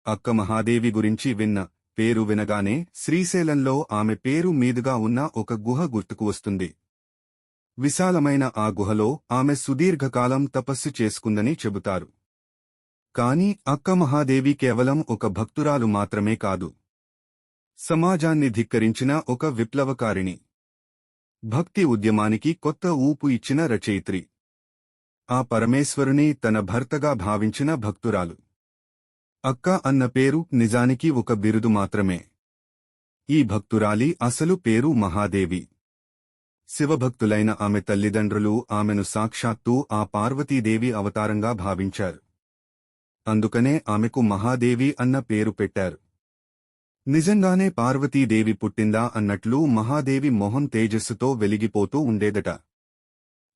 అక్క మహాదేవి గురించి విన్న పేరు వినగానే శ్రీశైలంలో ఆమె పేరు మీదుగా ఉన్న ఒక గుహ గుర్తుకు వస్తుంది. విశాలమైన ఆ గుహలో ఆమె సుదీర్ఘకాలం తపస్సు చేసుకుందని చెబుతారు. కాని అక్క మహాదేవి కేవలం ఒక భక్తురాలు మాత్రమే కాదు. సమాజాన్ని ధిక్కరించిన ఒక విప్లవకారిణి. భక్తి ఉద్యమానికి కొత్త ఊపు ఇచ్చిన రచయిత్రి. ఆ పరమేశ్వరుని తన భర్తగా భావించిన భక్తురాలు. అక్క అన్న పేరు నిజానికి ఒక బిరుదు మాత్రమే. ఈ భక్తురాలి అసలు పేరు మహాదేవి. శివభక్తులైన ఆమె తల్లిదండ్రులు ఆమెను సాక్షాత్తూ ఆ పార్వతీదేవి అవతారంగా భావించారు. అందుకనే ఆమెకు మహాదేవి అన్న పేరు పెట్టారు. నిజంగానే పార్వతీదేవి పుట్టిందా అన్నట్లు మహాదేవి మొహం తేజస్సుతో వెలిగిపోతూ ఉండేదట.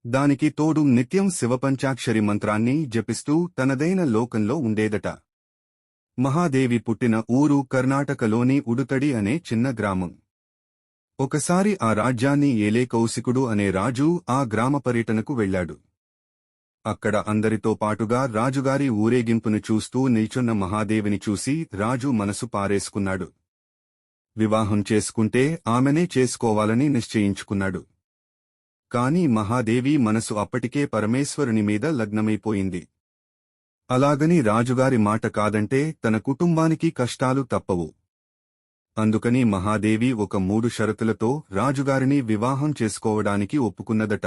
దానికి తోడు నిత్యం శివపంచాక్షరి మంత్రాన్ని జపిస్తూ తనదైన లోకంలో ఉండేదట. మహాదేవి పుట్టిన ఊరు కర్ణాటకలోని ఉడుతడి అనే చిన్న గ్రామం. ఒకసారి ఆ రాజ్యాన్ని ఏలే కౌశికుడు అనే రాజు ఆ గ్రామ పర్యటనకు వెళ్లాడు. అక్కడ అందరితో పాటుగా రాజుగారి ఊరేగింపును చూస్తూ నిల్చున్న మహాదేవిని చూసి రాజు మనసు పారేసుకున్నాడు. వివాహం చేసుకుంటే ఆమెనే చేసుకోవాలని నిశ్చయించుకున్నాడు. కాని మహాదేవి మనసు అప్పటికే పరమేశ్వరుని మీద లగ్నమైపోయింది. అలాగని రాజుగారి మాట కాదంటే తన కుటుంబానికి కష్టాలు తప్పవు. అందుకని మహాదేవి ఒక 3 షరతులతో రాజుగారిని వివాహం చేసుకోవడానికి ఒప్పుకున్నదట.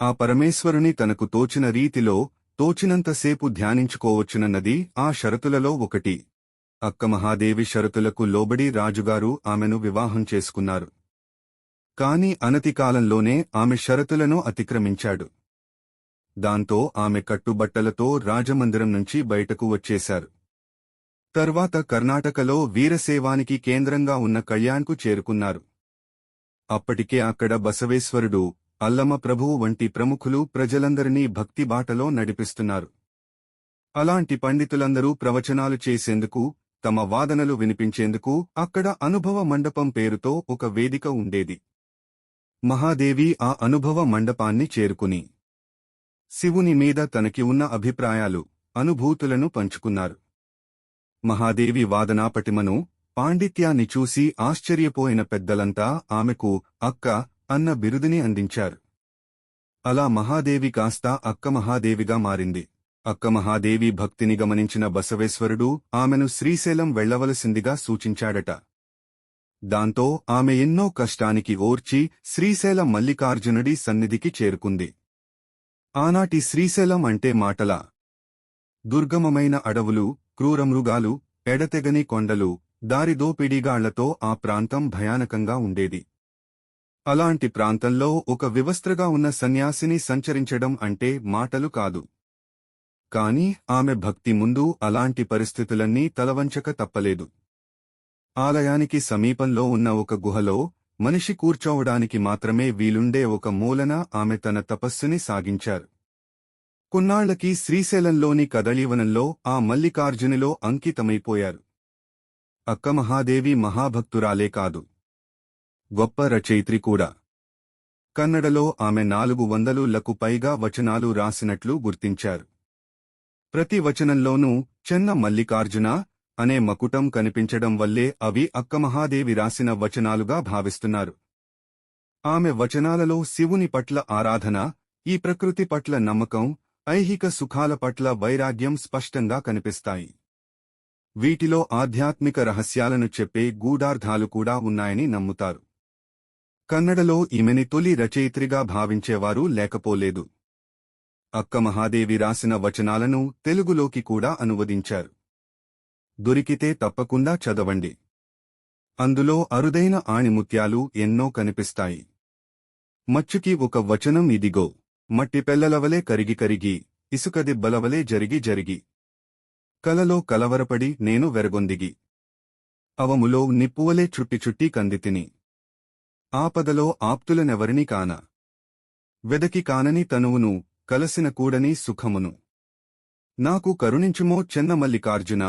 ఆ పరమేశ్వరుని తనకు తోచిన రీతిలో తోచినంతసేపు ధ్యానించుకోవచ్చునన్నది ఆ షరతులలో ఒకటి. అక్క మహాదేవి షరతులకు లోబడి రాజుగారు ఆమెను వివాహం చేసుకున్నారు. కాని అనతికాలంలోనే ఆమె షరతులను అతిక్రమించాడు. దాంతో ఆమె కట్టుబట్టలతో రాజమందిరం నుంచి బయటకు వచ్చేశారు. తర్వాత కర్ణాటకలో వీరశైవానికి కేంద్రంగా ఉన్న కళ్యాణ్కు చేరుకున్నారు. అప్పటికే అక్కడ బసవేశ్వరుడు, అల్లమ ప్రభువు వంటి ప్రముఖులు ప్రజలందరినీ భక్తి బాటలో నడిపిస్తున్నారు. అలాంటి పండితులందరూ ప్రవచనాలు చేసేందుకు, తమ వాదనలు వినిపించేందుకు అక్కడ అనుభవ మండపం పేరుతో ఒక వేదిక ఉండేది. మహాదేవి ఆ అనుభవ మండపాన్ని చేరుకుని శివుని మీద తనకి ఉన్న అభిప్రాయాలు, అనుభూతులను పంచుకున్నారు. మహాదేవి వాదనాపటిమను, పాండిత్యాన్ని చూసి ఆశ్చర్యపోయిన పెద్దలంతా ఆమెకు అక్క అన్న బిరుదుని అందించారు. అలా మహాదేవి కాస్త అక్క మహాదేవిగా మారింది. అక్క మహాదేవి భక్తిని గమనించిన బసవేశ్వరుడు ఆమెను శ్రీశైలం వెళ్లవలసిందిగా సూచించాడట. దాంతో ఆమె ఎన్నో కష్టానికి ఓర్చి శ్రీశైల మల్లికార్జునుడి సన్నిధికి చేరుకుంది. ఆనాటి శ్రీశైలం అంటే మాటలా? దుర్గమమైన అడవులు, క్రూరమృగాలు, ఎడతెగని కొండలు, దారిదోపిడీగాళ్లతో ఆ ప్రాంతం భయానకంగా ఉండేది. అలాంటి ప్రాంతంలో ఒక వివస్త్రగా ఉన్న సన్యాసిని సంచరించడం అంటే మాటలు కాదు. కాని ఆమె భక్తి ముందు అలాంటి పరిస్థితులన్నీ తలవంచక తప్పలేదు. ఆలయానికి సమీపంలో ఉన్న ఒక గుహలో మనిషి కూర్చోవడానికి మాత్రమే వీలుండే ఒక మూలన ఆమె తన తపస్సుని సాగించారు. కొన్నాళ్లకి శ్రీశైలంలోని కదళీవనంలో ఆ మల్లికార్జునిలో అంకితమైపోయారు. అక్క మహాదేవి మహాభక్తురాలే కాదు, గొప్ప రచయిత్రి కూడా. కన్నడలో ఆమె 400లకు పైగా వచనాలు రాసినట్లు గుర్తించారు. ప్రతి వచనంలోనూ చెన్న మల్లికార్జున అనే మకుటం కనిపించడం వల్లే అవి అక్క మహాదేవి రాసిన వచనాలుగా భావిస్తున్నారు. ఆమె వచనాలలో శివుని పట్ల ఆరాధన, ఈ ప్రకృతి పట్ల నమ్మకం, ఐహిక సుఖాల పట్ల వైరాగ్యం స్పష్టంగా కనిపిస్తాయి. వీటిలో ఆధ్యాత్మిక రహస్యాలను చెప్పే గూఢార్థాలు కూడా ఉన్నాయని నమ్ముతారు. కన్నడలో ఈమెని తొలి రచయిత్రిగా భావించేవారు లేకపోలేదు. అక్క మహాదేవి రాసిన వచనాలను తెలుగులోకి కూడా అనువదించారు. దొరికితే తప్పకుండా చదవండి. అందులో అరుదైన ఆణిముత్యాలు ఎన్నో కనిపిస్తాయి. మచ్చుకి ఒక వచనం ఇదిగో, మట్టి పెళ్లలవలే కరిగి కరిగి, ఇసుకదిబ్బలవలే జరిగి జరిగి, కలలో కలవరపడి నేను వెరగొందిగి, అవములో నిప్పువలే చుట్టి చుట్టి కందితిని, ఆపదలో ఆప్తులనెవరిని కాన, వెదకి కానని తనువును, కలసిన కూడని సుఖమును, నాకు కరుణించుమో చెన్నమల్లికార్జున